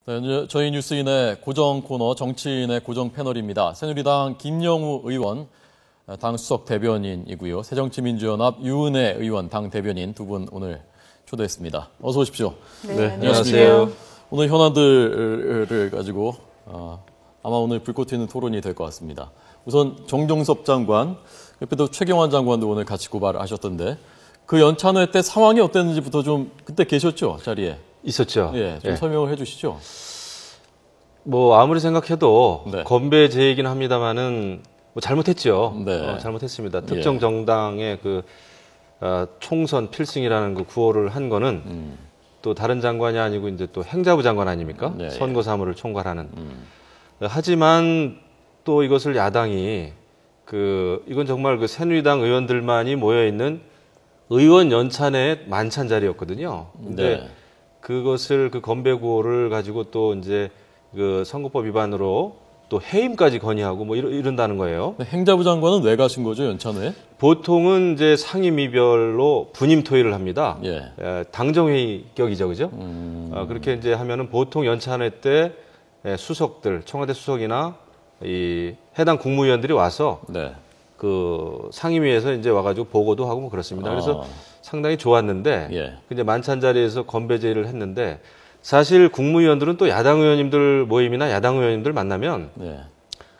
네, 이제 저희 뉴스인의 고정 코너 정치인의 고정 패널입니다. 새누리당 김영우 의원 당 수석 대변인이고요. 새정치민주연합 유은혜 의원 당 대변인 두 분 오늘 초대했습니다. 어서 오십시오. 네, 안녕하세요. 오늘 현안들을 가지고 아마 오늘 불꽃 튀는 토론이 될 것 같습니다. 우선 정종섭 장관, 옆에도 최경환 장관도 오늘 같이 고발하셨던데 그 연찬회 때 상황이 어땠는지부터 좀 그때 계셨죠, 자리에? 있었죠. 예, 좀 설명을 해주시죠. 뭐 아무리 생각해도 네. 건배제이긴 합니다만은 뭐 잘못했죠. 네. 잘못했습니다. 특정 정당의 그 총선 필승이라는 그 구호를 한 거는 또 다른 장관이 아니고 이제 또 행자부 장관 아닙니까? 네, 선거 사무를 총괄하는. 하지만 또 이것을 야당이 이건 정말 그 새누리당 의원들만이 모여 있는 의원 연찬회 만찬 자리였거든요. 근데 네. 그것을 그 건배 구호를 가지고 또 이제 그 선거법 위반으로 또 해임까지 건의하고 뭐 이런다는 거예요. 행자부 장관은 왜 가신 거죠, 연찬회? 보통은 이제 상임위별로 분임 토의를 합니다. 예. 당정회의 격이죠, 그죠? 그렇게 이제 하면은 보통 연찬회 때 수석들, 청와대 수석이나 이 해당 국무위원들이 와서 네. 그 상임위에서 이제 와가지고 보고도 하고 뭐 그렇습니다. 그래서 상당히 좋았는데, 예. 이제 만찬 자리에서 건배제의를 했는데, 사실 국무위원들은 또 야당 의원님들 모임이나 야당 의원님들 만나면 네.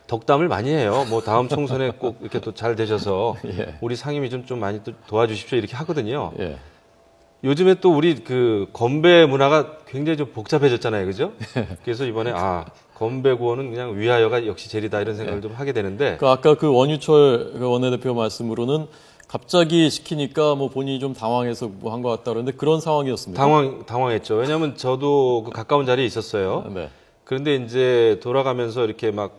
덕담을 많이 해요. 뭐 다음 총선에 꼭 이렇게 또 잘 되셔서 예. 우리 상임위 좀 많이 또 도와주십시오 이렇게 하거든요. 예. 요즘에 또 우리 그 건배 문화가 굉장히 좀 복잡해졌잖아요, 그죠? 그래서 이번에 건배 구호는 그냥 위하여가 역시 제리다 이런 생각을 좀 하게 되는데. 아까 그 원유철 그 원내대표 말씀으로는 갑자기 시키니까 뭐 본인이 좀 당황해서 뭐 한 것 같다 그러는데 그런 상황이었습니다. 당황했죠. 왜냐하면 저도 그 가까운 자리에 있었어요. 네. 그런데 이제 돌아가면서 이렇게 막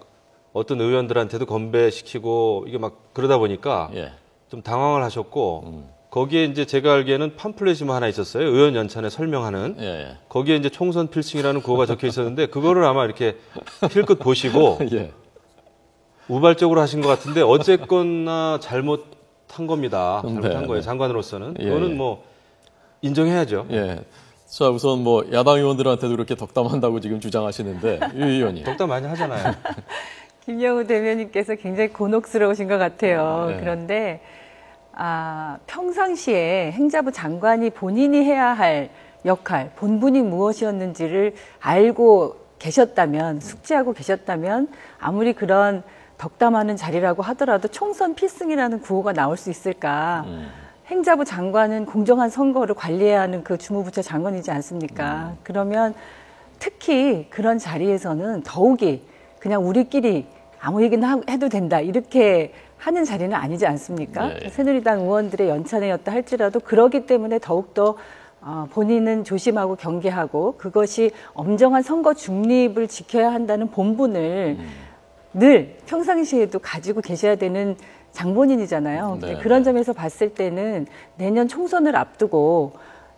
어떤 의원들한테도 건배시키고 이게 막 그러다 보니까 예. 좀 당황을 하셨고 거기에 이제 제가 알기에는 팜플렛이 뭐 하나 있었어요. 의원 연찬에 설명하는. 예. 거기에 이제 총선 필승이라는 구호가 적혀 있었는데 그거를 아마 이렇게 필끝 보시고 예. 우발적으로 하신 것 같은데 어쨌거나 잘못한 겁니다. 잘못한 네, 거예요. 네. 장관으로서는. 예, 그거는 예. 뭐 인정해야죠. 예. 자, 우선 뭐 야당 의원들한테도 그렇게 덕담한다고 지금 주장하시는데 유 의원님. 덕담 많이 하잖아요. 김영우 대변인께서 굉장히 곤혹스러우신 것 같아요. 네. 그런데 평상시에 행자부 장관이 본인이 해야 할 역할, 본분이 무엇이었는지를 알고 계셨다면, 숙지하고 계셨다면 아무리 그런 덕담하는 자리라고 하더라도 총선 필승이라는 구호가 나올 수 있을까? 행자부 장관은 공정한 선거를 관리해야 하는 그 주무부처 장관이지 않습니까? 그러면 특히 그런 자리에서는 더욱이 그냥 우리끼리 아무 얘기나 해도 된다 이렇게 하는 자리는 아니지 않습니까? 네. 새누리당 의원들의 연찬회였다 할지라도 그러기 때문에 더욱더 본인은 조심하고 경계하고 그것이 엄정한 선거 중립을 지켜야 한다는 본분을 늘 평상시에도 가지고 계셔야 되는 장본인이잖아요. 네, 그런 네. 점에서 봤을 때는 내년 총선을 앞두고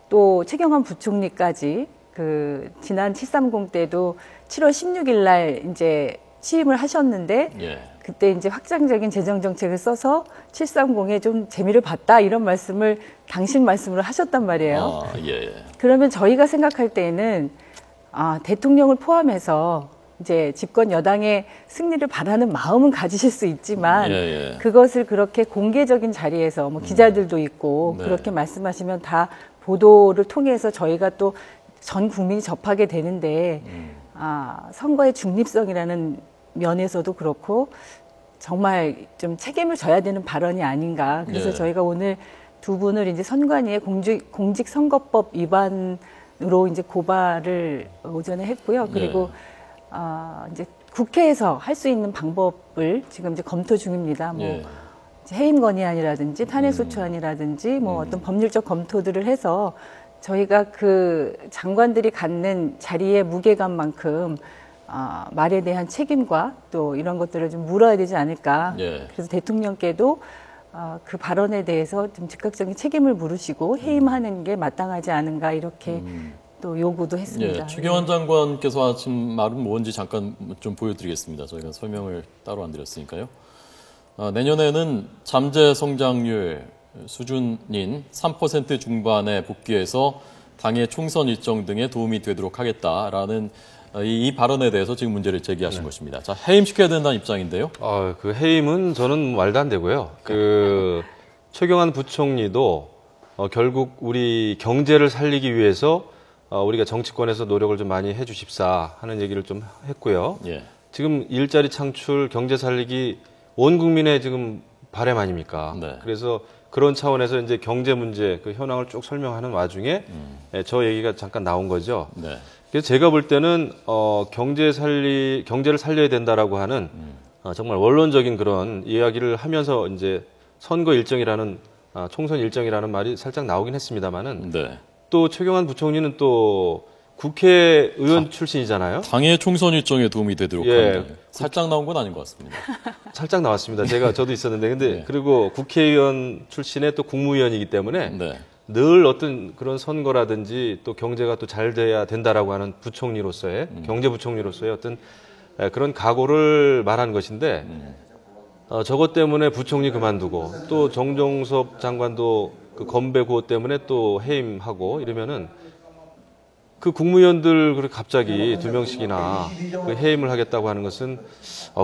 또 최경환 부총리까지 그 지난 730 때도 7월 16일 날 이제 취임을 하셨는데 예. 그때 이제 확장적인 재정 정책을 써서 730에 좀 재미를 봤다 이런 말씀을 당신 말씀으로 하셨단 말이에요. 예. 그러면 저희가 생각할 때에는 대통령을 포함해서 이제 집권 여당의 승리를 바라는 마음은 가지실 수 있지만 예. 그것을 그렇게 공개적인 자리에서 뭐 기자들도 있고 네. 그렇게 말씀하시면 다 보도를 통해서 저희가 또 전 국민이 접하게 되는데 선거의 중립성이라는 면에서도 그렇고 정말 좀 책임을 져야 되는 발언이 아닌가. 그래서 예. 저희가 오늘 두 분을 이제 선관위의 공직선거법 위반으로 이제 고발을 오전에 했고요. 그리고 이제 국회에서 할 수 있는 방법을 지금 이제 검토 중입니다. 뭐 예. 해임 건의안이라든지 탄핵소추안이라든지 뭐 어떤 법률적 검토들을 해서 저희가 그 장관들이 갖는 자리의 무게감만큼 말에 대한 책임과 또 이런 것들을 좀 물어야 되지 않을까. 예. 그래서 대통령께도 그 발언에 대해서 좀 즉각적인 책임을 물으시고 해임하는 게 마땅하지 않은가 이렇게 또 요구도 했습니다. 예. 최경환 장관께서 하신 말은 뭔지 잠깐 좀 보여드리겠습니다. 저희가 설명을 따로 안 드렸으니까요. 내년에는 잠재 성장률 수준인 3% 중반에 복귀해서 당의 총선 일정 등에 도움이 되도록 하겠다라는 이 발언에 대해서 지금 문제를 제기하신 것입니다. 자, 해임시켜야 된다는 입장인데요. 그 해임은 저는 말도 안 되고요. 최경환 부총리도 결국 우리 경제를 살리기 위해서 우리가 정치권에서 노력을 좀 많이 해주십사 하는 얘기를 좀 했고요. 예. 지금 일자리 창출, 경제 살리기 온 국민의 지금 바람 아닙니까? 네. 그래서 그런 차원에서 이제 경제 문제 그 현황을 쭉 설명하는 와중에 저 얘기가 잠깐 나온 거죠. 네. 그래서 제가 볼 때는 경제를 살려야 된다라고 하는 정말 원론적인 그런 이야기를 하면서 이제 선거 일정이라는 총선 일정이라는 말이 살짝 나오긴 했습니다만은 네. 또 최경환 부총리는 또 국회의원 출신이잖아요. 당의 총선 일정에 도움이 되도록 예. 합니다. 살짝 나온 건 아닌 것 같습니다. 살짝 나왔습니다. 저도 있었는데 근데 네. 그리고 국회의원 출신의 또 국무위원이기 때문에 네. 늘 어떤 그런 선거라든지 또 경제가 또 잘 돼야 된다라고 하는 부총리로서의 경제부총리로서의 어떤 그런 각오를 말한 것인데 저것 때문에 부총리 그만두고 또 정종섭 장관도 그 건배 구호 때문에 또 해임하고 이러면은 그 국무위원들 그렇게 갑자기 2명씩이나 그 해임을 하겠다고 하는 것은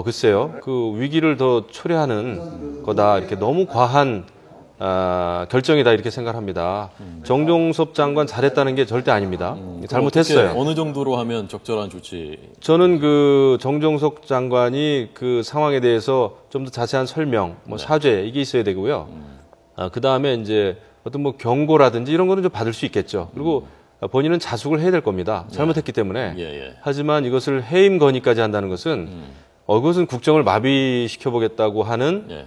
글쎄요 그 위기를 더 초래하는 거다 이렇게 너무 과한 결정이다 이렇게 생각합니다. 정종섭 장관 잘했다는 게 절대 아닙니다. 잘못했어요. 어떻게, 어느 정도로 하면 적절한 조치? 저는 그 정종섭 장관이 그 상황에 대해서 좀 더 자세한 설명, 사죄 이게 있어야 되고요. 그 다음에 이제 어떤 경고라든지 이런 거는 좀 받을 수 있겠죠. 그리고 본인은 자숙을 해야 될 겁니다. 잘못했기 때문에. 예. 하지만 이것을 해임 건의까지 한다는 것은 이것은 국정을 마비시켜 보겠다고 하는 예.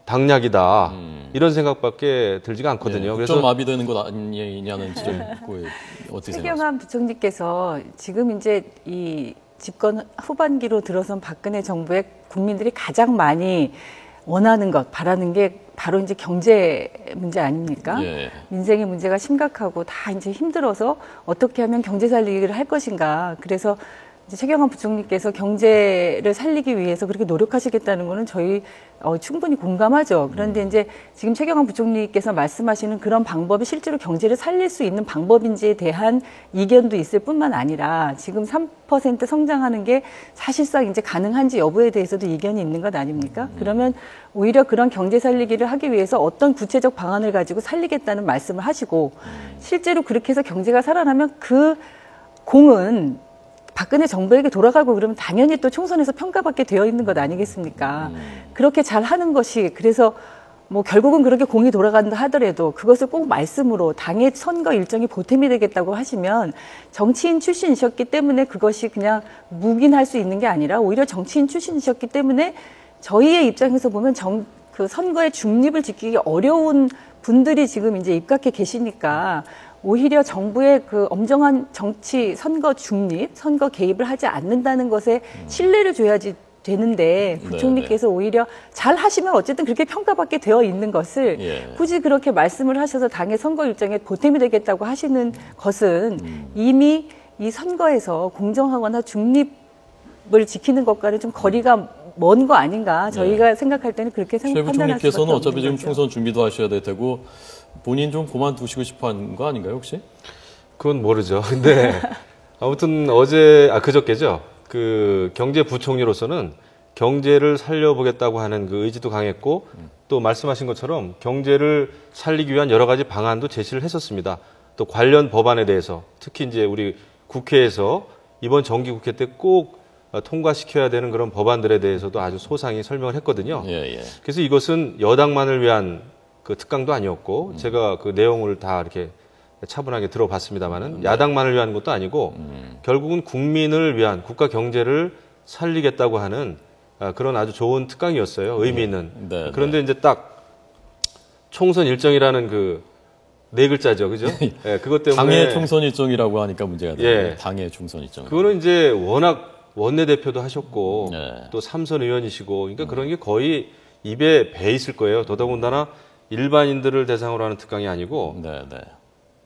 당략이다. 이런 생각밖에 들지가 않거든요. 예. 그래서 국정 마비되는 것 아니냐는 지적이 어떻게 생각하세요? 최경환 부총리께서 지금 이제 이 집권 후반기로 들어선 박근혜 정부의 국민들이 가장 많이 원하는 것, 바라는 게 바로 이제 경제 문제 아닙니까? 예. 민생의 문제가 심각하고 다 이제 힘들어서 어떻게 하면 경제 살리기를 할 것인가. 그래서 이제 최경환 부총리께서 경제를 살리기 위해서 그렇게 노력하시겠다는 거는 저희 충분히 공감하죠. 그런데 이제 지금 최경환 부총리께서 말씀하시는 그런 방법이 실제로 경제를 살릴 수 있는 방법인지에 대한 이견도 있을 뿐만 아니라 지금 3% 성장하는 게 사실상 이제 가능한지 여부에 대해서도 이견이 있는 것 아닙니까? 그러면 오히려 그런 경제 살리기를 하기 위해서 어떤 구체적 방안을 가지고 살리겠다는 말씀을 하시고 실제로 그렇게 해서 경제가 살아나면 그 공은 박근혜 정부에게 돌아가고 그러면 당연히 또 총선에서 평가받게 되어 있는 것 아니겠습니까? 그렇게 잘 하는 것이 그래서 결국은 그렇게 공이 돌아간다 하더라도 그것을 꼭 말씀으로 당의 선거 일정이 보탬이 되겠다고 하시면 정치인 출신이셨기 때문에 그것이 그냥 묵인할 수 있는 게 아니라 오히려 정치인 출신이셨기 때문에 저희의 입장에서 보면 그 선거의 중립을 지키기 어려운 분들이 지금 이제 입각해 계시니까 오히려 정부의 그 엄정한 정치 선거 중립, 선거 개입을 하지 않는다는 것에 신뢰를 줘야지 되는데 부총리께서 오히려 잘 하시면 어쨌든 그렇게 평가받게 되어 있는 것을 굳이 그렇게 말씀을 하셔서 당의 선거 일정에 보탬이 되겠다고 하시는 것은 이미 이 선거에서 공정하거나 중립을 지키는 것과는 좀 거리가 먼 거 아닌가 저희가 생각할 때는 그렇게 최 판단할 수밖에 부총리께서는 없는 어차피 지금 거죠. 총선 준비도 하셔야 될 테고 본인 좀 그만두시고 싶어 하는 거 아닌가요 혹시? 그건 모르죠. 근데 아무튼 그저께죠. 그 경제부총리로서는 경제를 살려보겠다고 하는 그 의지도 강했고 또 말씀하신 것처럼 경제를 살리기 위한 여러 가지 방안도 제시를 했었습니다. 또 관련 법안에 대해서 특히 이제 우리 국회에서 이번 정기국회 때 꼭 통과시켜야 되는 그런 법안들에 대해서도 아주 소상히 설명을 했거든요. 그래서 이것은 여당만을 위한 그 특강도 아니었고 제가 그 내용을 다 이렇게 차분하게 들어봤습니다만은 야당만을 위한 것도 아니고 결국은 국민을 위한 국가 경제를 살리겠다고 하는 그런 아주 좋은 특강이었어요. 의미 있는. 그런데 이제 딱 총선 일정이라는 그 네 글자죠, 그죠? 예, 그것 때문에 당의 총선 일정이라고 하니까 문제가 돼요. 당의 총선 일정. 그거는 이제 워낙 원내대표도 하셨고 또 삼선 의원이시고 그러니까 그런 게 거의 입에 배 있을 거예요. 더더군다나 일반인들을 대상으로 하는 특강이 아니고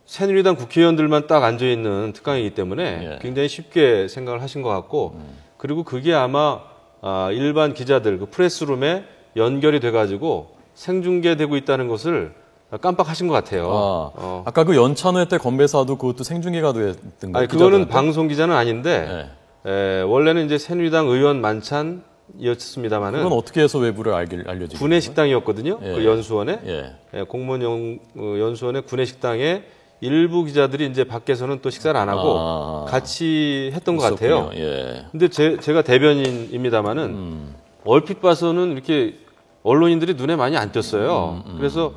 새누리당 국회의원들만 딱 앉아있는 특강이기 때문에 굉장히 쉽게 생각을 하신 것 같고 그리고 그게 아마 일반 기자들 그 프레스룸에 연결이 돼가지고 생중계되고 있다는 것을 깜빡하신 것 같아요. 아까 그 연찬회 때 건배사도 그것도 생중계가 됐던 아니, 그거는 방송 기자는 아닌데 네. 원래는 이제 새누리당 의원 만찬이었습니다만은 그건 어떻게 해서 외부를 알려지고 구내 식당이었거든요. 예. 그 연수원에 공무원 연수원의 구내 식당에 일부 기자들이 이제 밖에서는 또 식사를 안 하고 같이 했던 것 같아요. 예. 근데 제가 대변인입니다만은 얼핏 봐서는 이렇게 언론인들이 눈에 많이 안 띄었어요. 그래서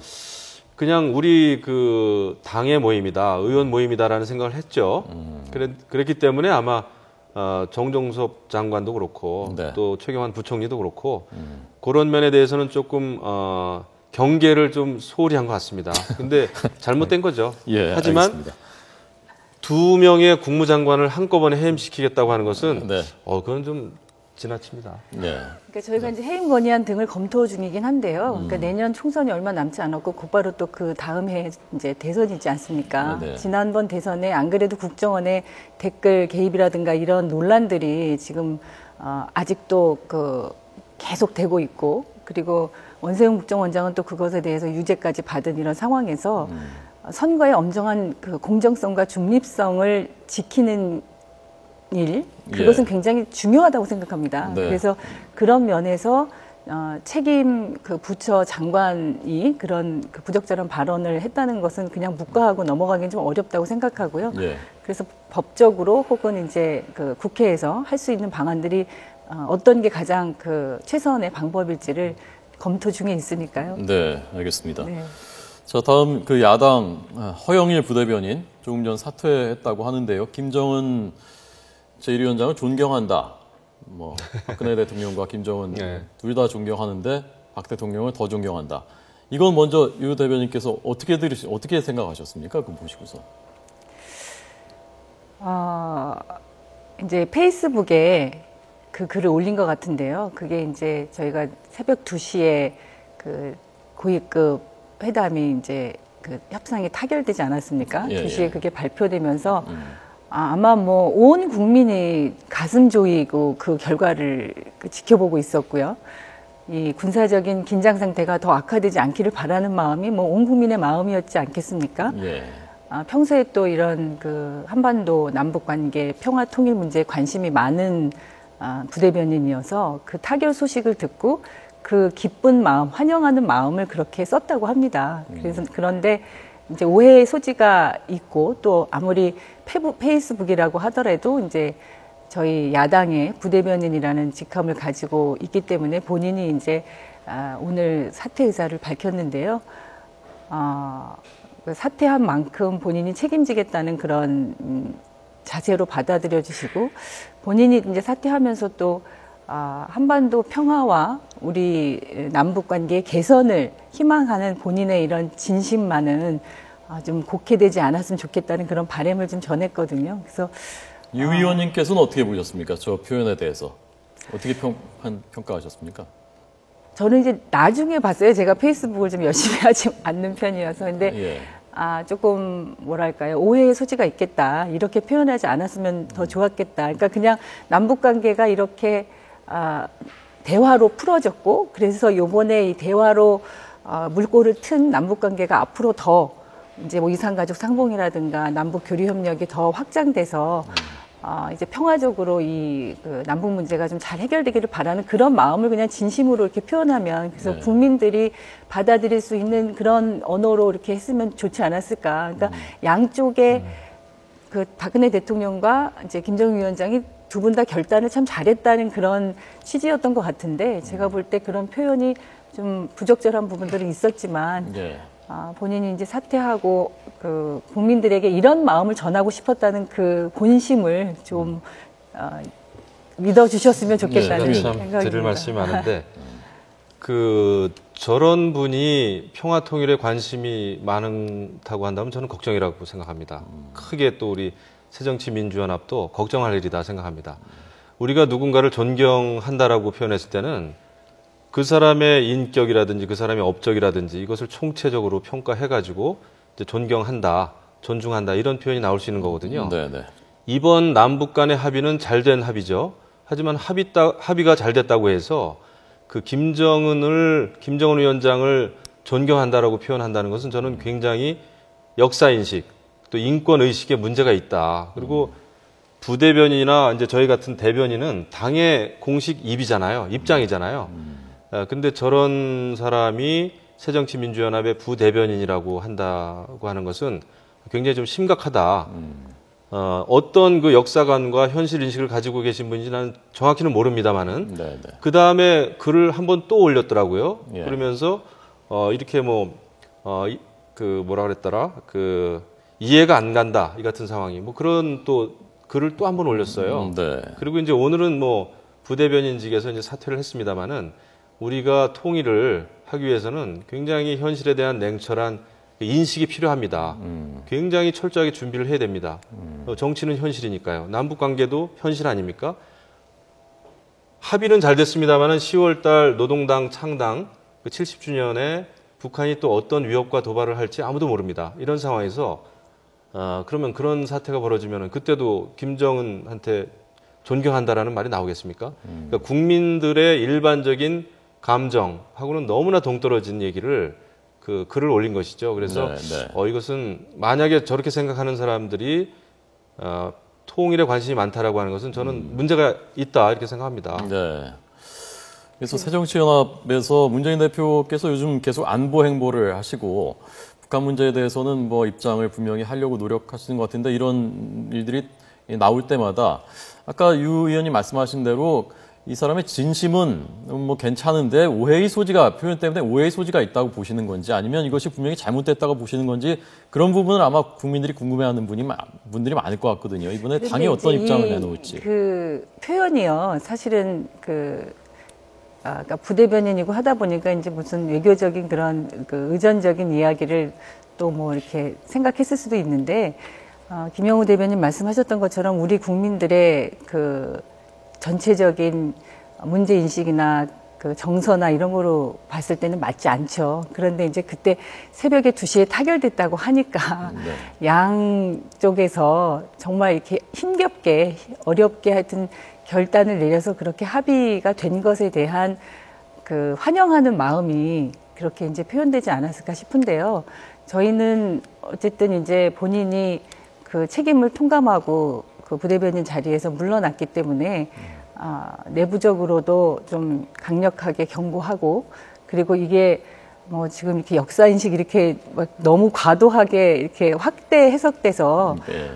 그냥 우리 그 당의 모임이다, 의원 모임이다라는 생각을 했죠. 그랬기 때문에 아마 정종섭 장관도 그렇고 네. 또 최경환 부총리도 그렇고 그런 면에 대해서는 조금 경계를 좀 소홀히 한 것 같습니다. 근데 잘못된 거죠. 예, 하지만 알겠습니다. 2명의 국무장관을 한꺼번에 해임시키겠다고 하는 것은 네. 그건 좀 지나칩니다. 네. 그러니까 저희가 이제 해임 건의안 등을 검토 중이긴 한데요. 그러니까 내년 총선이 얼마 남지 않았고 곧바로 또 그 다음 해 이제 대선이지 않습니까? 네. 지난번 대선에 안 그래도 국정원의 댓글 개입이라든가 이런 논란들이 지금 아직도 그 계속 되고 있고, 그리고 원세훈 국정원장은 또 그것에 대해서 유죄까지 받은 이런 상황에서 선거의 엄정한 그 공정성과 중립성을 지키는 일, 그것은 굉장히 중요하다고 생각합니다. 네. 그래서 그런 면에서 책임 그 부처 장관이 그런 그 부적절한 발언을 했다는 것은 그냥 묵과하고 넘어가기는 좀 어렵다고 생각하고요. 예. 그래서 법적으로 혹은 이제 그 국회에서 할 수 있는 방안들이 어떤 게 가장 그 최선의 방법일지를 검토 중에 있으니까요. 네, 알겠습니다. 네. 자, 다음 그 야당 허영일 부대변인 조금 전 사퇴했다고 하는데요. 김정은 제1위원장을 존경한다. 뭐 박근혜 대통령과 김정은 네. 둘 다 존경하는데 박 대통령을 더 존경한다. 이건 먼저 유 대변인께서 어떻게 생각하셨습니까? 그거 보시고서. 이제 페이스북에 그 글을 올린 것 같은데요. 그게 이제 저희가 새벽 2시에 그 고위급 회담이 이제 그 협상이 타결되지 않았습니까? 예, 2시에 예. 그게 발표되면서 아마 뭐 온 국민이 가슴 조이고 그 결과를 지켜보고 있었고요. 이 군사적인 긴장 상태가 더 악화되지 않기를 바라는 마음이 뭐 온 국민의 마음이었지 않겠습니까? 예. 평소에 또 이런 그 한반도 남북 관계 평화 통일 문제에 관심이 많은 부대변인이어서 그 타결 소식을 듣고 그 기쁜 마음, 환영하는 마음을 그렇게 썼다고 합니다. 그래서 그런데 이제 오해의 소지가 있고 또 아무리 페이스북이라고 하더라도 이제 저희 야당의 부대변인이라는 직함을 가지고 있기 때문에 본인이 이제 오늘 사퇴 의사를 밝혔는데요. 사퇴한 만큼 본인이 책임지겠다는 그런 자세로 받아들여 주시고, 본인이 이제 사퇴하면서 또 한반도 평화와 우리 남북 관계의 개선을 희망하는 본인의 이런 진심만은 좀 곡해되지 않았으면 좋겠다는 그런 바람을 좀 전했거든요. 그래서 유 의원님께서는 어떻게 보셨습니까? 저 표현에 대해서 어떻게 평가하셨습니까? 저는 이제 나중에 봤어요. 제가 페이스북을 좀 열심히 하지 않는 편이어서. 근데 예. 조금 뭐랄까요, 오해의 소지가 있겠다, 이렇게 표현하지 않았으면 더 좋았겠다. 그러니까 그냥 남북 관계가 이렇게 대화로 풀어졌고, 그래서 요번에 이 대화로 물꼬를 튼 남북 관계가 앞으로 더 이제 뭐 이산가족 상봉이라든가 남북 교류 협력이 더 확장돼서 이제 평화적으로 그 남북 문제가 좀 잘 해결되기를 바라는 그런 마음을 그냥 진심으로 이렇게 표현하면, 그래서 네. 국민들이 받아들일 수 있는 그런 언어로 이렇게 했으면 좋지 않았을까. 그러니까 양쪽에 그 박근혜 대통령과 이제 김정은 위원장이 두 분 다 결단을 참 잘했다는 그런 취지였던 것 같은데, 제가 볼 때 그런 표현이 좀 부적절한 부분들은 있었지만, 예. 본인이 이제 사퇴하고 그 국민들에게 이런 마음을 전하고 싶었다는 그 본심을 좀 믿어주셨으면 좋겠다는 참 생각입니다. 드릴 말씀이 많은데 저런 분이 평화 통일에 관심이 많다고 한다면 저는 걱정이라고 생각합니다. 크게 또 우리 새정치민주연합도 걱정할 일이다 생각합니다. 우리가 누군가를 존경한다라고 표현했을 때는 그 사람의 인격이라든지 그 사람의 업적이라든지 이것을 총체적으로 평가해가지고 이제 존경한다, 존중한다 이런 표현이 나올 수 있는 거거든요. 네네. 이번 남북 간의 합의는 잘된 합의죠. 하지만 합의가 잘 됐다고 해서 그 김정은 위원장을 존경한다라고 표현한다는 것은 저는 굉장히 역사인식, 또 인권의식에 문제가 있다. 그리고 부대변인이나 이제 저희 같은 대변인은 당의 공식 입장이잖아요. 근데 저런 사람이 새정치민주연합의 부대변인이라고 한다고 하는 것은 굉장히 좀 심각하다. 어떤 그 역사관과 현실 인식을 가지고 계신 분인지 나는 정확히는 모릅니다만은 네, 네. 그 다음에 글을 한번 또 올렸더라고요. 예. 그러면서 이렇게 뭐라 그랬더라, 이해가 안 간다 이 같은 상황이 뭐 그런 또 글을 또 한 번 올렸어요. 네. 그리고 이제 오늘은 뭐 부대변인직에서 이제 사퇴를 했습니다만은 우리가 통일을 하기 위해서는 굉장히 현실에 대한 냉철한 인식이 필요합니다. 굉장히 철저하게 준비를 해야 됩니다. 정치는 현실이니까요. 남북 관계도 현실 아닙니까? 합의는 잘 됐습니다만은 10월달 노동당 창당 70주년에 북한이 또 어떤 위협과 도발을 할지 아무도 모릅니다. 이런 상황에서 그러면 그런 사태가 벌어지면 그때도 김정은한테 존경한다라는 말이 나오겠습니까? 그러니까 국민들의 일반적인 감정하고는 너무나 동떨어진 얘기를 글을 올린 것이죠. 그래서 네, 네. 이것은 만약에 저렇게 생각하는 사람들이 통일에 관심이 많다라고 하는 것은 저는 문제가 있다 이렇게 생각합니다. 네. 그래서 새정치연합에서 문재인 대표께서 요즘 계속 안보 행보를 하시고 북한 문제에 대해서는 뭐 입장을 분명히 하려고 노력하시는 것 같은데 이런 일들이 나올 때마다 아까 유 의원님 말씀하신 대로 이 사람의 진심은 뭐 괜찮은데 오해의 소지가 표현 때문에 오해의 소지가 있다고 보시는 건지 아니면 이것이 분명히 잘못됐다고 보시는 건지 그런 부분은 아마 국민들이 궁금해하는 분들이 많을 것 같거든요. 이번에 당이 어떤 입장을 내놓을지. 그 표현이요. 사실은 그러니까 부대변인이고 하다 보니까 이제 무슨 외교적인 그런 의전적인 이야기를 또 뭐 이렇게 생각했을 수도 있는데 김영우 대변인 말씀하셨던 것처럼 우리 국민들의 전체적인 문제 인식이나 정서나 이런 거로 봤을 때는 맞지 않죠. 그런데 이제 그때 새벽에 2시에 타결됐다고 하니까 네. 양쪽에서 정말 이렇게 힘겹게 어렵게 하여튼 결단을 내려서 그렇게 합의가 된 것에 대한 환영하는 마음이 그렇게 이제 표현되지 않았을까 싶은데요. 저희는 어쨌든 이제 본인이 책임을 통감하고 부대변인 자리에서 물러났기 때문에 내부적으로도 좀 강력하게 경고하고 그리고 이게 뭐 지금 이렇게 역사인식 이렇게 막 너무 과도하게 이렇게 확대 해석돼서 네.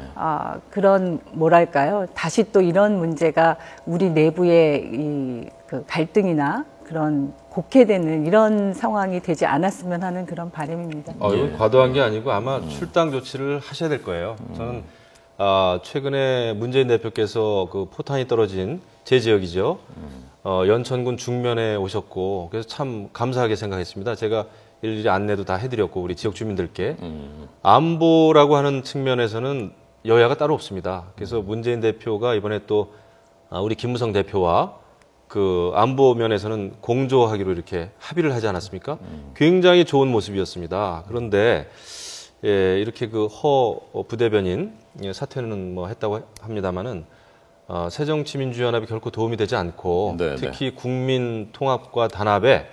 그런 뭐랄까요 다시 또 이런 문제가 우리 내부의 갈등이나 그런 곡해되는 이런 상황이 되지 않았으면 하는 그런 바람입니다. 이건 과도한 게 아니고 아마 출당 조치를 하셔야 될 거예요. 저는 최근에 문재인 대표께서 포탄이 떨어진 제 지역이죠. 연천군 중면에 오셨고 그래서 참 감사하게 생각했습니다. 제가 일일이 안내도 다 해드렸고 우리 지역 주민들께 안보라고 하는 측면에서는 여야가 따로 없습니다. 그래서 문재인 대표가 이번에 또 우리 김무성 대표와 안보 면에서는 공조하기로 이렇게 합의를 하지 않았습니까? 굉장히 좋은 모습이었습니다. 그런데 이렇게 허 부대변인 사퇴는 뭐 했다고 합니다만은 새정치민주연합이 결코 도움이 되지 않고 네, 특히 국민 통합과 단합에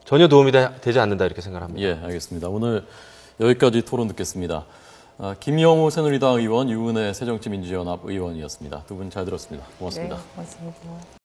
전혀 도움이 되지 않는다 이렇게 생각합니다. 예, 알겠습니다. 오늘 여기까지 토론 듣겠습니다. 김영우 새누리당 의원, 유은혜 새정치민주연합 의원이었습니다. 두 분 잘 들었습니다. 고맙습니다. 네, 고맙습니다.